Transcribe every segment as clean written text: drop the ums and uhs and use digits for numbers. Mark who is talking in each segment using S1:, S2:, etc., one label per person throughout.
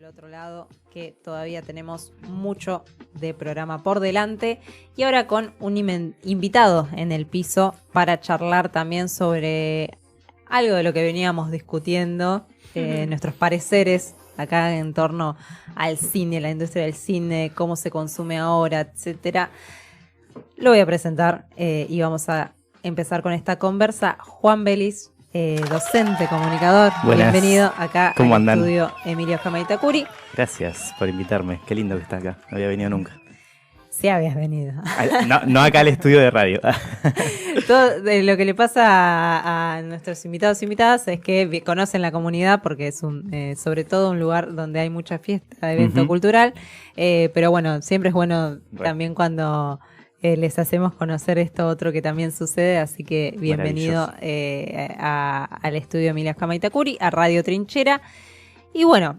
S1: del otro lado, que todavía tenemos mucho de programa por delante y ahora con un invitado en el piso para charlar también sobre algo de lo que veníamos discutiendo, nuestros pareceres acá en torno al cine, la industria del cine, cómo se consume ahora, etcétera. Lo voy a presentar y vamos a empezar con esta conversa. Juan Belis, docente, comunicador.
S2: Buenas.
S1: Bienvenido acá
S2: ¿Cómo
S1: al
S2: andan?
S1: estudio Emilio Camaitacuri.
S2: Gracias por invitarme. Qué lindo que está acá. No había venido nunca.
S1: Sí habías venido.
S2: No acá al estudio de radio.
S1: Todo de lo que le pasa a nuestros invitados e invitadas es que conocen la comunidad porque es sobre todo un lugar donde hay mucha fiesta, evento cultural. Pero bueno, siempre es bueno también cuando les hacemos conocer esto otro que también sucede. Así que bienvenido al estudio Emilio Camaitacuri, a Radio Trinchera. Y bueno,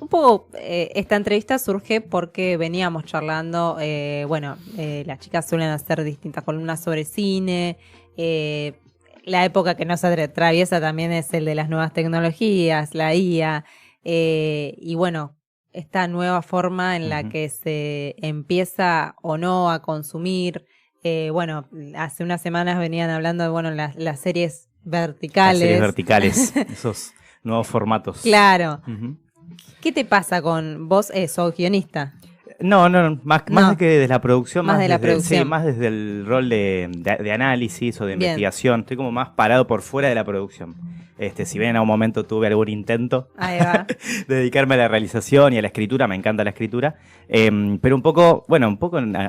S1: un poco esta entrevista surge porque veníamos charlando, las chicas suelen hacer distintas columnas sobre cine, la época que nos atraviesa también es el de las nuevas tecnologías, la IA, y bueno, esta nueva forma en la que se empieza o no a consumir. Hace unas semanas venían hablando de las series verticales.
S2: Las series verticales, esos nuevos formatos.
S1: Claro. ¿Qué te pasa con vos? ¿Sos guionista?
S2: No, más que desde la producción.
S1: Más de la producción.
S2: Sí, más desde el rol de análisis o de investigación. Estoy como más parado por fuera de la producción. Si bien en algún momento tuve algún intento de dedicarme a la realización y a la escritura, me encanta la escritura, pero un poco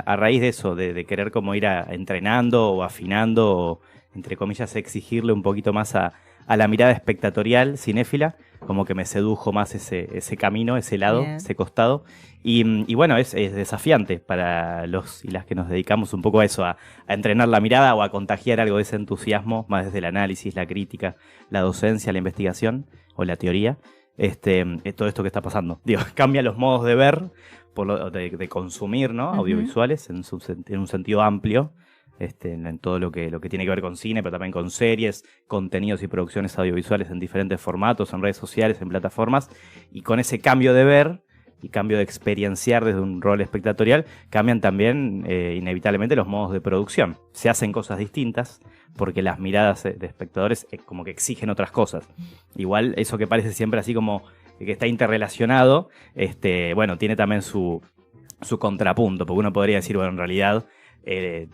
S2: a raíz de eso, de querer como ir entrenando o afinando o, entre comillas, exigirle un poquito más a la mirada espectatorial, cinéfila, como que me sedujo más ese camino, ese lado, ese costado. Y bueno, es desafiante para los y las que nos dedicamos un poco a eso, a entrenar la mirada o a contagiar algo de ese entusiasmo, más desde el análisis, la crítica, la docencia, la investigación o la teoría. Todo esto que está pasando. Digo, cambia los modos de ver, de consumir, ¿no? Audiovisuales en un sentido amplio. En todo lo que tiene que ver con cine, pero también con series, contenidos y producciones audiovisuales en diferentes formatos, en redes sociales, en plataformas, y con ese cambio de ver y cambio de experienciar desde un rol espectatorial, cambian también inevitablemente los modos de producción. Se hacen cosas distintas porque las miradas de espectadores como que exigen otras cosas. Igual eso que parece siempre así como que está interrelacionado, tiene también su contrapunto, porque uno podría decir, en realidad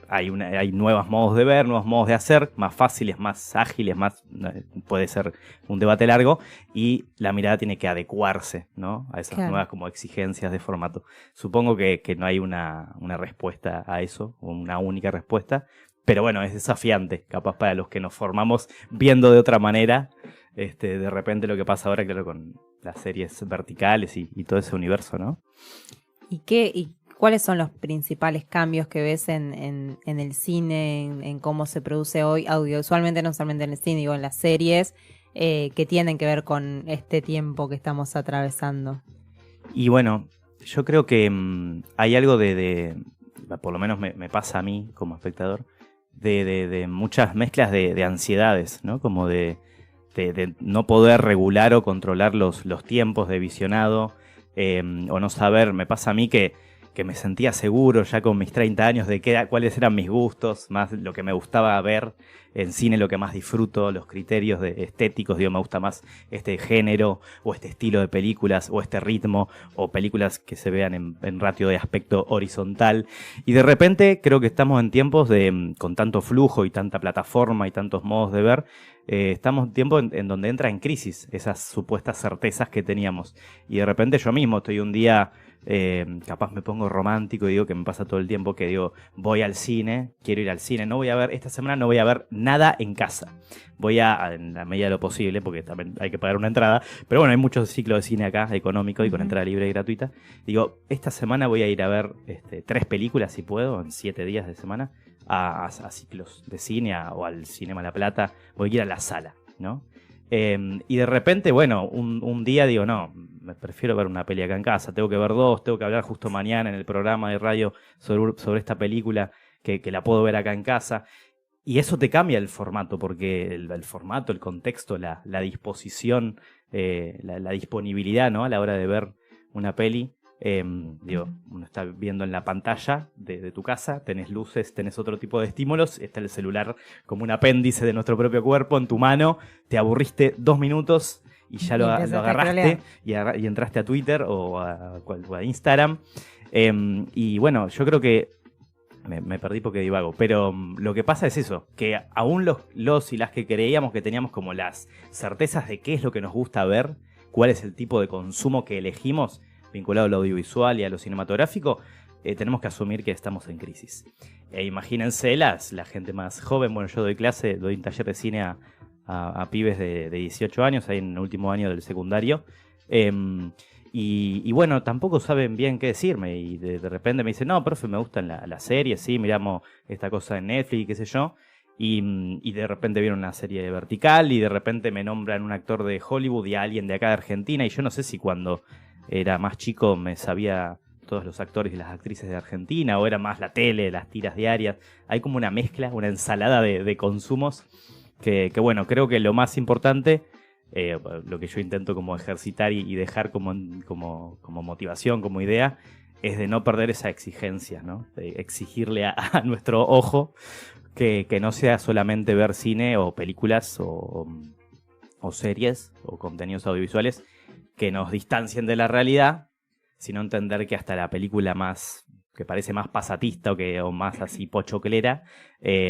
S2: hay nuevos modos de ver, nuevos modos de hacer, más fáciles, más ágiles, puede ser un debate largo, y la mirada tiene que adecuarse, ¿no? A esas nuevas como exigencias de formato. Supongo que no hay una respuesta a eso, una única respuesta, pero bueno, es desafiante, capaz para los que nos formamos viendo de otra manera, de repente lo que pasa ahora, claro, con las series verticales y todo ese universo, ¿no?
S1: ¿Y cuáles son los principales cambios que ves en el cine, en cómo se produce hoy audiovisualmente, no solamente en el cine, digo en las series, que tienen que ver con este tiempo que estamos atravesando?
S2: Y bueno, yo creo que hay algo por lo menos me pasa a mí como espectador, de muchas mezclas de ansiedades, ¿no? Como de no poder regular o controlar los tiempos de visionado, o no saber, me pasa a mí que me sentía seguro ya con mis 30 años de cuáles eran mis gustos, más lo que me gustaba ver en cine, lo que más disfruto, los criterios estéticos, me gusta más este género o este estilo de películas o este ritmo o películas que se vean en ratio de aspecto horizontal. Y de repente creo que estamos en tiempos con tanto flujo y tanta plataforma y tantos modos de ver, estamos en tiempo en donde entra en crisis esas supuestas certezas que teníamos. Y de repente yo mismo estoy un día... capaz me pongo romántico y digo que me pasa todo el tiempo que digo, voy al cine, quiero ir al cine, esta semana no voy a ver nada en casa, voy en la medida de lo posible, porque también hay que pagar una entrada, pero bueno, hay muchos ciclos de cine acá, económico y con entrada libre y gratuita. Digo, esta semana voy a ir a ver 3 películas si puedo, en 7 días de semana, a ciclos de cine o al Cinema La Plata, voy a ir a la sala, ¿no? Y de repente, un día digo, no, me prefiero ver una peli acá en casa, tengo que ver 2, tengo que hablar justo mañana en el programa de radio sobre esta película que la puedo ver acá en casa. Y eso te cambia el formato, porque el formato, el contexto, la disposición, la disponibilidad, ¿no? A la hora de ver una peli. Uno está viendo en la pantalla de tu casa, tenés luces, tenés otro tipo de estímulos, está el celular como un apéndice de nuestro propio cuerpo en tu mano, te aburriste 2 minutos y ya lo agarraste y entraste a Twitter o a Instagram. Y bueno, yo creo que me perdí porque divago, pero lo que pasa es eso, que aún los y las que creíamos que teníamos como las certezas de qué es lo que nos gusta ver, cuál es el tipo de consumo que elegimos, vinculado al audiovisual y a lo cinematográfico, tenemos que asumir que estamos en crisis. Imagínense la gente más joven, bueno, yo doy un taller de cine a pibes de 18 años, ahí en el último año del secundario, y bueno, tampoco saben bien qué decirme, y de repente me dicen, no, profe, me gustan las series, sí, miramos esta cosa en Netflix, qué sé yo, y de repente vieron una serie de Vertical, y de repente me nombran un actor de Hollywood y a alguien de acá de Argentina, y yo no sé si cuando era más chico me sabía todos los actores y las actrices de Argentina, o era más la tele, las tiras diarias. Hay como una mezcla, una ensalada de consumos que bueno, creo que lo más importante, lo que yo intento como ejercitar y dejar como motivación, como idea, es de no perder esa exigencia, ¿no? De exigirle a nuestro ojo que no sea solamente ver cine o películas o series o contenidos audiovisuales que nos distancien de la realidad, sino entender que hasta la película más que parece más pasatista o más así pochoclera,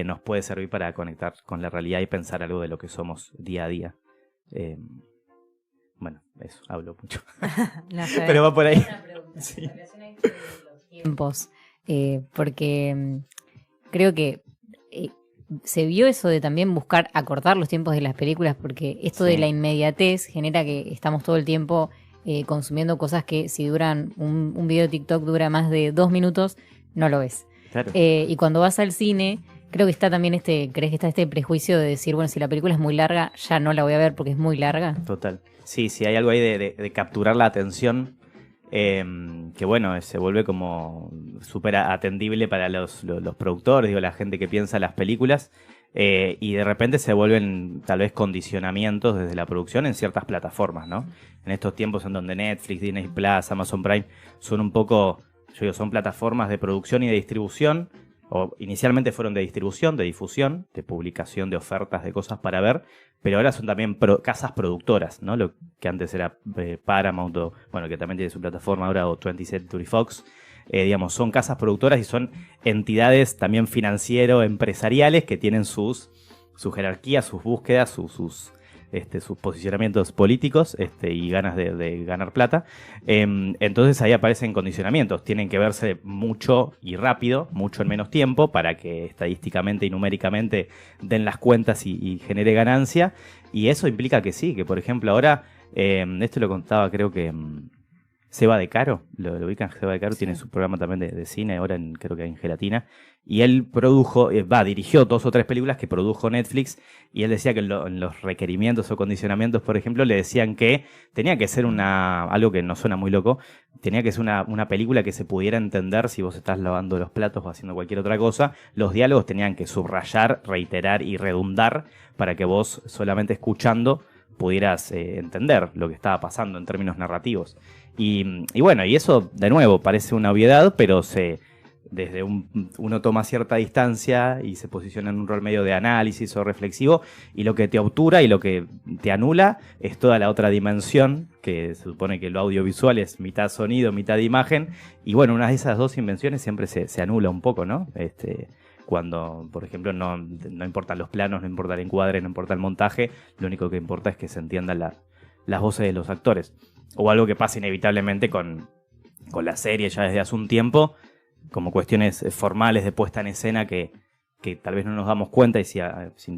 S2: nos puede servir para conectar con la realidad y pensar algo de lo que somos día a día. Bueno, eso, hablo mucho.
S1: No sé.
S2: Pero va por ahí.
S3: Una pregunta, sí. En relación a esto de los tiempos, porque creo que se vio eso de también buscar acortar los tiempos de las películas, porque esto de la inmediatez genera que estamos todo el tiempo consumiendo cosas que si duran un video de TikTok dura más de 2 minutos, no lo ves.
S2: Claro.
S3: Y cuando vas al cine, creo que está también crees que está este prejuicio de decir, bueno, si la película es muy larga, ya no la voy a ver porque es muy larga.
S2: Total. Sí, hay algo ahí de capturar la atención, que bueno, se vuelve como súper atendible para los productores, la gente que piensa las películas, y de repente se vuelven tal vez condicionamientos desde la producción en ciertas plataformas, ¿no? En estos tiempos en donde Netflix, Disney Plus, Amazon Prime son un poco, son plataformas de producción y de distribución, o inicialmente fueron de distribución, de difusión, de publicación de ofertas de cosas para ver, pero ahora son también casas productoras, ¿no? Lo que antes era Paramount, que también tiene su plataforma ahora, o 20th Century Fox, son casas productoras y son entidades también financiero-empresariales que tienen su jerarquía, sus búsquedas, sus posicionamientos políticos y ganas de ganar plata. Entonces ahí aparecen condicionamientos. Tienen que verse mucho y rápido, mucho en menos tiempo, para que estadísticamente y numéricamente den las cuentas y genere ganancia. Y eso implica que sí, que por ejemplo ahora, esto lo contaba creo que Seba de Caro, lo ubican, Seba de Caro, sí. Tiene su programa también de cine, ahora creo que en Gelatina, y él dirigió 2 o 3 películas que produjo Netflix, y él decía que en los requerimientos o condicionamientos, por ejemplo, le decían que tenía que ser algo que no suena muy loco, tenía que ser una película que se pudiera entender si vos estás lavando los platos o haciendo cualquier otra cosa. Los diálogos tenían que subrayar, reiterar y redundar para que vos solamente escuchando pudieras entender lo que estaba pasando en términos narrativos. Y bueno, y eso de nuevo parece una obviedad, pero desde uno toma cierta distancia y se posiciona en un rol medio de análisis o reflexivo, y lo que te obtura y lo que te anula es toda la otra dimensión, que se supone que lo audiovisual es mitad sonido, mitad imagen, y bueno, una de esas dos invenciones siempre se anula un poco, ¿no? Cuando, por ejemplo, no importan los planos, no importa el encuadre, no importa el montaje, lo único que importa es que se entiendan las voces de los actores. O algo que pasa inevitablemente con la serie ya desde hace un tiempo, como cuestiones formales de puesta en escena que tal vez no nos damos cuenta, y si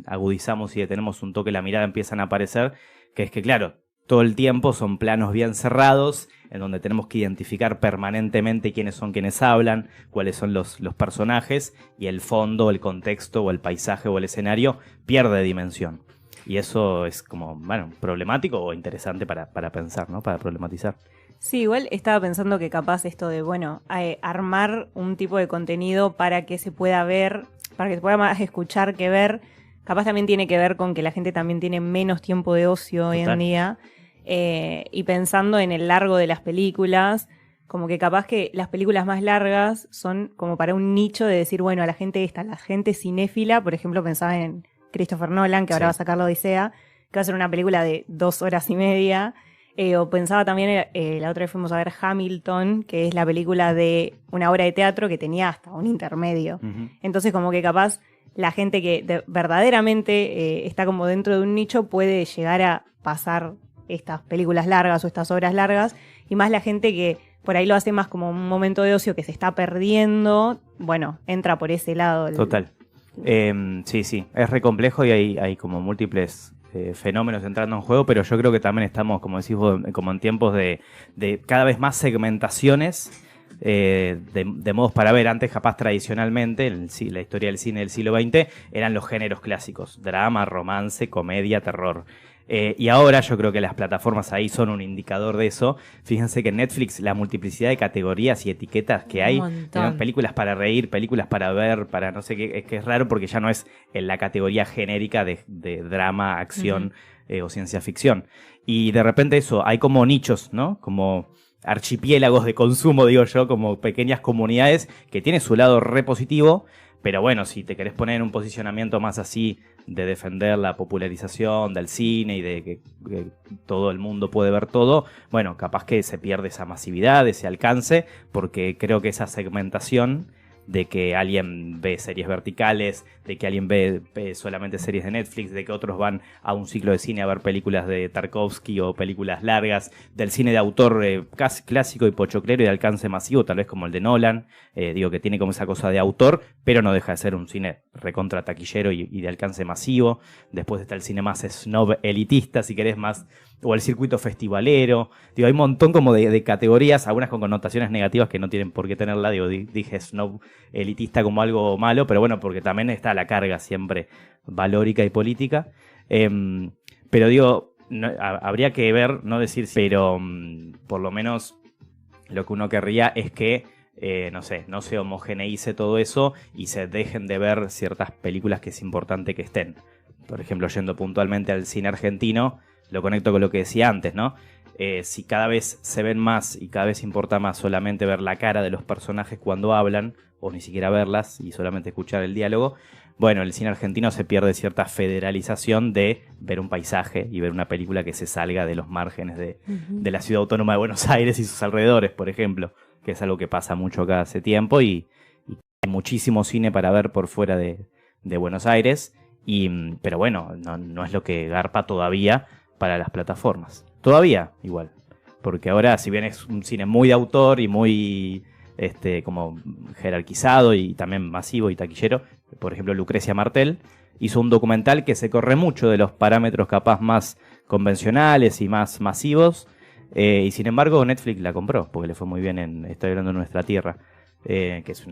S2: agudizamos y detenemos un toque la mirada empiezan a aparecer, que es que claro, todo el tiempo son planos bien cerrados, en donde tenemos que identificar permanentemente quiénes son quienes hablan, cuáles son los personajes, y el fondo, el contexto, o el paisaje, o el escenario pierde dimensión. Y eso es como, problemático o interesante para pensar, ¿no? Para problematizar.
S4: Sí, igual estaba pensando que capaz esto de, armar un tipo de contenido para que se pueda ver para que se pueda más escuchar que ver. Capaz también tiene que ver con que la gente también tiene menos tiempo de ocio hoy en día. Y pensando en el largo de las películas, como que capaz que las películas más largas son como para un nicho de decir, bueno, a la gente cinéfila, por ejemplo, pensaba en Christopher Nolan, que ahora va a sacar La Odisea, que va a ser una película de 2 horas y media. O pensaba también, la otra vez fuimos a ver Hamilton, que es la película de una obra de teatro que tenía hasta un intermedio. Uh-huh. Entonces como que capaz la gente que verdaderamente está como dentro de un nicho puede llegar a pasar estas películas largas o estas obras largas, y más la gente que por ahí lo hace más como un momento de ocio que se está perdiendo, bueno, entra por ese lado.
S2: Total. Sí, es re complejo y hay como múltiples fenómenos entrando en juego, pero yo creo que también estamos, como decís vos, como en tiempos de cada vez más segmentaciones de modos para ver. Antes, capaz tradicionalmente, la historia del cine del siglo XX eran los géneros clásicos: drama, romance, comedia, terror. Y ahora yo creo que las plataformas ahí son un indicador de eso. Fíjense que en Netflix la multiplicidad de categorías y etiquetas que hay, películas para reír, películas para ver, para no sé qué, es que es raro porque ya no es en la categoría genérica de drama, acción o ciencia ficción. Y de repente eso, hay como nichos, ¿no? Como archipiélagos de consumo, digo yo, como pequeñas comunidades que tienen su lado re positivo. Pero bueno, si te querés poner en un posicionamiento más así de defender la popularización del cine y de que todo el mundo puede ver todo, bueno, capaz que se pierde esa masividad, ese alcance, porque creo que esa segmentación de que alguien ve series verticales, de que alguien ve solamente series de Netflix, de que otros van a un ciclo de cine a ver películas de Tarkovsky o películas largas, del cine de autor casi clásico y pochoclero y de alcance masivo, tal vez como el de Nolan, digo que tiene como esa cosa de autor, pero no deja de ser un cine recontra taquillero y de alcance masivo. Después está el cine más snob elitista, si querés, más, o el circuito festivalero. Digo, hay un montón como de categorías, algunas con connotaciones negativas que no tienen por qué tenerla. Digo, dije snob elitista como algo malo, pero bueno, porque también está la carga siempre valórica y política. Pero digo, habría que ver, no decir, pero por lo menos lo que uno querría es que no se homogeneice todo eso y se dejen de ver ciertas películas que es importante que estén. Por ejemplo, yendo puntualmente al cine argentino, lo conecto con lo que decía antes, ¿no? Si cada vez se ven más y cada vez importa más solamente ver la cara de los personajes cuando hablan, o ni siquiera verlas y solamente escuchar el diálogo, bueno, el cine argentino se pierde cierta federalización de ver un paisaje y ver una película que se salga de los márgenes de la ciudad autónoma de Buenos Aires y sus alrededores, por ejemplo, que es algo que pasa mucho acá hace tiempo y hay muchísimo cine para ver por fuera de Buenos Aires, pero bueno, no es lo que garpa todavía para las plataformas. Todavía, igual. Porque ahora, si bien es un cine muy de autor y muy como jerarquizado y también masivo y taquillero, por ejemplo, Lucrecia Martel hizo un documental que se corre mucho de los parámetros capaz más convencionales y más masivos, y sin embargo Netflix la compró, porque le fue muy bien en Estoy hablando de nuestra tierra, que es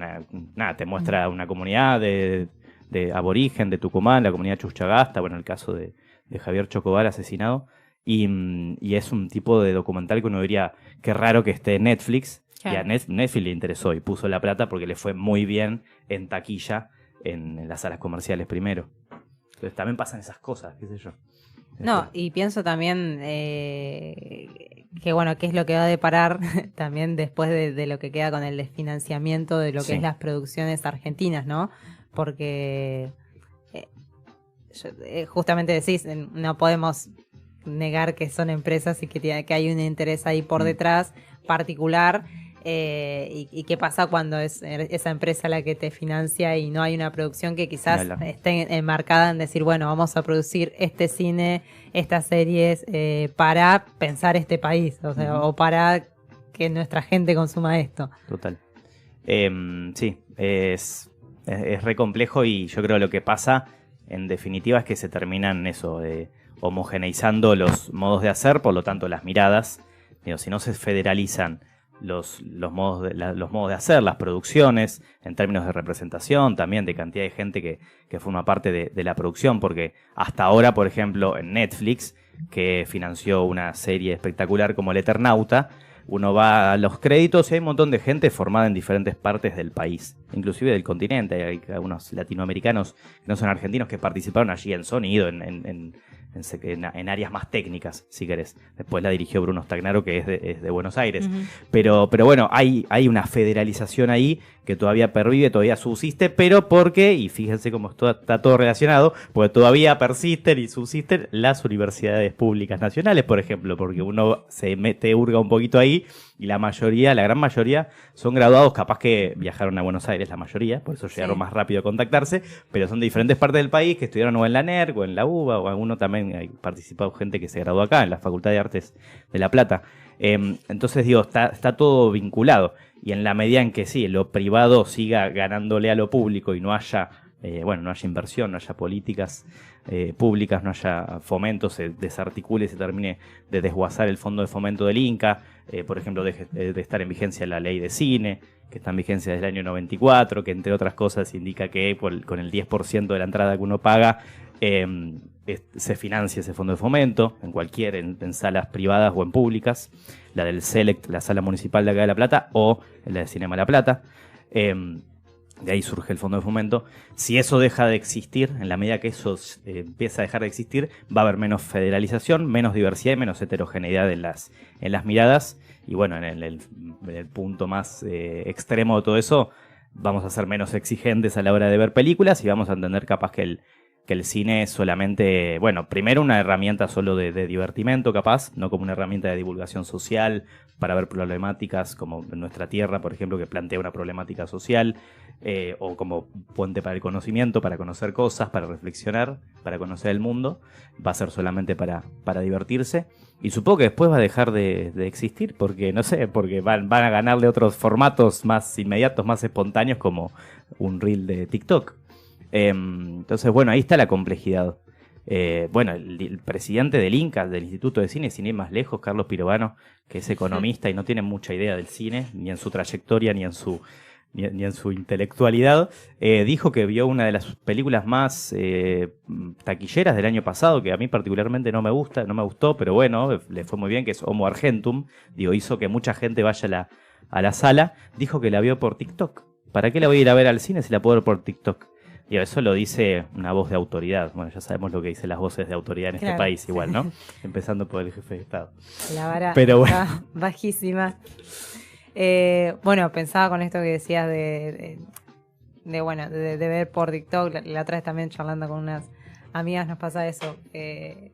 S2: te muestra una comunidad de aborigen de Tucumán, la comunidad Chuchagasta, bueno, el caso de Javier Chocobar asesinado, y es un tipo de documental que uno diría, qué raro que esté en Netflix. Claro. Y a Netflix le interesó y puso la plata porque le fue muy bien en taquilla en las salas comerciales primero. Entonces también pasan esas cosas, qué sé yo.
S1: No, y pienso también que bueno, qué es lo que va a deparar también después de lo que queda con el desfinanciamiento de lo que es las producciones argentinas, ¿no? Porque justamente decís, no podemos negar que son empresas y que hay un interés ahí por detrás particular. Y qué pasa cuando es esa empresa la que te financia y no hay una producción que quizás esté enmarcada en decir, bueno, vamos a producir este cine, estas series para pensar este país, o sea, o para que nuestra gente consuma esto.
S2: Total. Sí, es re complejo y yo creo que lo que pasa en definitiva es que se terminan homogeneizando los modos de hacer, por lo tanto las miradas. Digo, si no se federalizan los modos de hacer, las producciones, en términos de representación, también de cantidad de gente que forma parte de la producción, porque hasta ahora, por ejemplo, en Netflix, que financió una serie espectacular como El Eternauta, uno va a los créditos y hay un montón de gente formada en diferentes partes del país, inclusive del continente. Hay algunos latinoamericanos que no son argentinos que participaron allí en sonido, en áreas más técnicas, si querés. Después la dirigió Bruno Stagnaro, que es de Buenos Aires. Uh-huh. Pero bueno, hay una federalización ahí que todavía pervive, todavía subsiste, pero porque, y fíjense cómo está todo relacionado, porque todavía persisten y subsisten las universidades públicas nacionales, por ejemplo, porque uno se hurga un poquito ahí y la gran mayoría, son graduados, capaz que viajaron a Buenos Aires, la mayoría, por eso llegaron más rápido a contactarse, pero son de diferentes partes del país que estudiaron o en la NERC o en la UBA, o alguno también, hay participado gente que se graduó acá, en la Facultad de Artes de La Plata. Entonces digo, está todo vinculado, y en la medida en que sí, lo privado siga ganándole a lo público y no haya no haya inversión, no haya políticas públicas, no haya fomento, se desarticule, se termine de desguazar el fondo de fomento del Inca, por ejemplo, deje de estar en vigencia la ley de cine, que está en vigencia desde el año 94, que entre otras cosas indica que con el 10% de la entrada que uno paga, se financia ese fondo de fomento, en salas privadas o en públicas, la del Select, la sala municipal de acá de La Plata, o la de Cinema La Plata. De ahí surge el fondo de fomento. Si eso deja de existir, en la medida que eso empieza a dejar de existir, va a haber menos federalización, menos diversidad y menos heterogeneidad en las miradas. Y bueno, en el punto más extremo de todo eso, vamos a ser menos exigentes a la hora de ver películas y vamos a entender capaz que el cine es solamente, primero una herramienta solo de divertimento capaz, no como una herramienta de divulgación social para ver problemáticas como en Nuestra Tierra, por ejemplo, que plantea una problemática social, o como puente para el conocimiento, para conocer cosas, para reflexionar, para conocer el mundo. Va a ser solamente para divertirse. Y supongo que después va a dejar de existir porque van a ganarle otros formatos más inmediatos, más espontáneos, como un reel de TikTok. Entonces, ahí está la complejidad. El presidente del INCA, del Instituto de Cine, sin ir más lejos, Carlos Pirovano, que es economista y no tiene mucha idea del cine, ni en su trayectoria, ni en su intelectualidad, dijo que vio una de las películas más taquilleras del año pasado, que a mí particularmente no me gustó, pero le fue muy bien, que es Homo Argentum. Hizo que mucha gente vaya a la sala. Dijo que la vio por TikTok. ¿Para qué la voy a ir a ver al cine si la puedo ver por TikTok? Eso lo dice una voz de autoridad. Ya sabemos lo que dicen las voces de autoridad en este país igual, ¿no? Empezando por el jefe de Estado.
S1: La vara está bajísima. Pensaba con esto que decías de ver por TikTok. La otra vez también charlando con unas amigas nos pasa eso. Que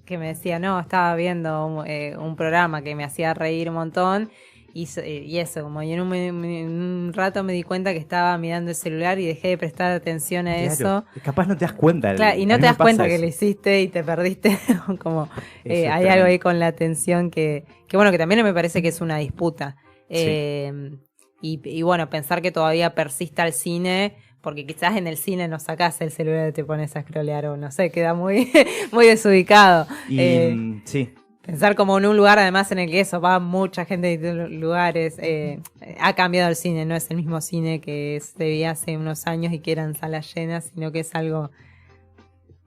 S1: me decía, estaba viendo un programa que me hacía reír un montón. Y eso, como y en un rato me di cuenta que estaba mirando el celular y dejé de prestar atención a eso.
S2: Capaz no te das cuenta.
S1: Claro, y no te das cuenta que lo hiciste y te perdiste. Como hay algo ahí con la atención que también me parece que es una disputa. Sí. Y pensar que todavía persista el cine, porque quizás en el cine no sacás el celular y te pones a scrollear o no sé, queda muy, muy desubicado.
S2: Sí.
S1: Pensar como en un lugar, además, en el que va mucha gente de distintos lugares. Ha cambiado el cine, no es el mismo cine que se veía hace unos años y que eran salas llenas, sino que es algo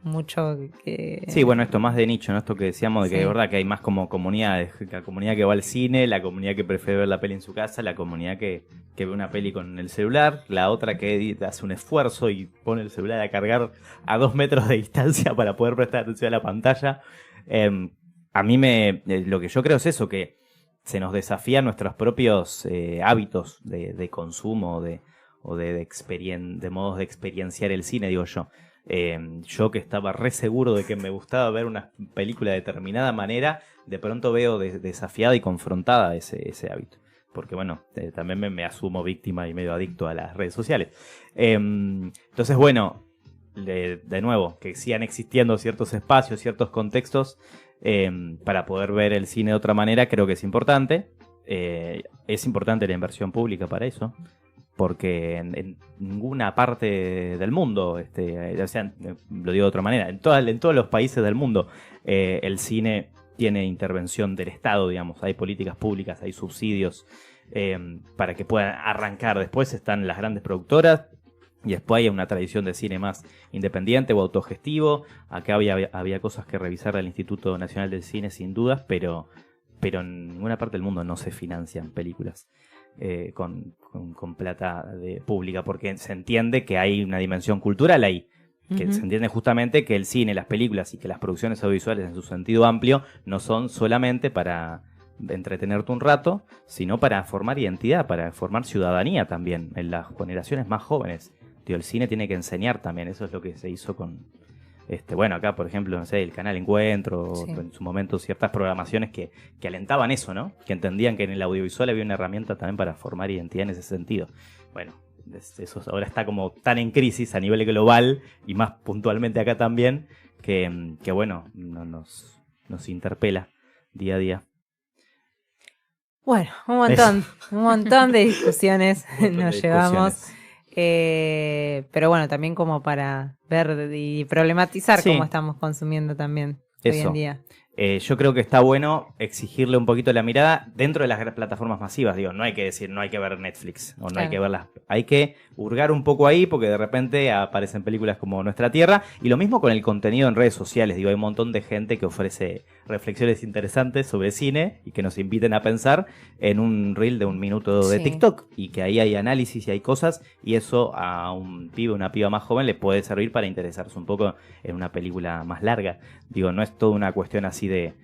S1: mucho que...
S2: Sí, esto más de nicho, ¿no? Esto que decíamos de que de verdad que hay más como comunidades. La comunidad que va al cine, la comunidad que prefiere ver la peli en su casa, la comunidad que ve una peli con el celular, la otra que hace un esfuerzo y pone el celular a cargar a 2 metros de distancia para poder prestar atención a la pantalla. A mí lo que yo creo es eso, que se nos desafían nuestros propios hábitos de consumo o de modos de experienciar el cine, digo yo. Yo que estaba re seguro de que me gustaba ver una película de determinada manera, de pronto veo desafiada y confrontada ese hábito. Porque también me asumo víctima y medio adicto a las redes sociales. Entonces, de nuevo, que sigan existiendo ciertos espacios, ciertos contextos, para poder ver el cine de otra manera, creo que es importante. Es importante la inversión pública para eso, porque en ninguna parte del mundo, lo digo de otra manera, en todos los países del mundo, el cine tiene intervención del Estado, digamos. Hay políticas públicas, hay subsidios para que puedan arrancar. Después están las grandes productoras. Y después hay una tradición de cine más independiente o autogestivo. Acá había cosas que revisar del Instituto Nacional del Cine, sin dudas, pero pero en ninguna parte del mundo no se financian películas con plata pública, porque se entiende que hay una dimensión cultural ahí. Que se entiende justamente que el cine, las películas y que las producciones audiovisuales en su sentido amplio no son solamente para entretenerte un rato, sino para formar identidad, para formar ciudadanía también en las generaciones más jóvenes. El cine tiene que enseñar también, eso es lo que se hizo con... bueno, acá por ejemplo, no sé, el canal Encuentro, sí. En su momento ciertas programaciones que alentaban eso, ¿no? Que entendían que en el audiovisual había una herramienta también para formar identidad en ese sentido. Bueno, eso ahora está como tan en crisis a nivel global y más puntualmente acá también, que bueno, nos interpela día a día.
S1: Bueno, un montón de discusiones nos llevamos. Pero bueno, también como para ver y problematizar cómo estamos consumiendo también hoy en día.
S2: Yo creo que está bueno exigirle un poquito la mirada dentro de las plataformas masivas. Digo, no hay que decir, no hay que ver Netflix o no hay que verlas. Hay que hurgar un poco ahí porque de repente aparecen películas como Nuestra Tierra. Y lo mismo con el contenido en redes sociales. Digo, hay un montón de gente que ofrece reflexiones interesantes sobre cine y que nos inviten a pensar en un reel de 1 minuto de TikTok. Y que ahí hay análisis y hay cosas. Y eso a un pibe, una piba más joven le puede servir para interesarse un poco en una película más larga. Digo, no es toda una cuestión así de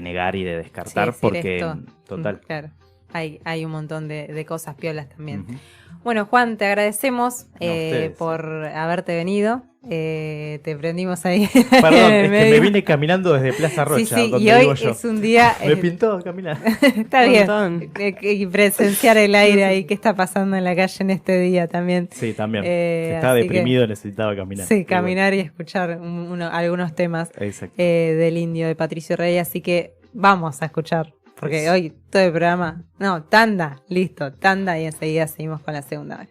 S2: negar y de descartar, porque
S1: esto,
S2: total.
S1: Claro, hay un montón de cosas piolas también. Bueno, Juan, te agradecemos por haberte venido. Te prendimos ahí.
S2: Perdón, es que me vine caminando desde Plaza Rocha.
S1: Sí, y hoy es un día...
S2: Me pintó caminar.
S1: Está bien. Y presenciar el aire ahí, qué está pasando en la calle en este día también.
S2: Sí, también. Estaba deprimido, necesitaba caminar.
S1: Sí, caminar y escuchar algunos temas del Indio, de Patricio Rey. Así que vamos a escuchar. Porque hoy todo el programa... No, tanda, listo, tanda y enseguida seguimos con la segunda hora.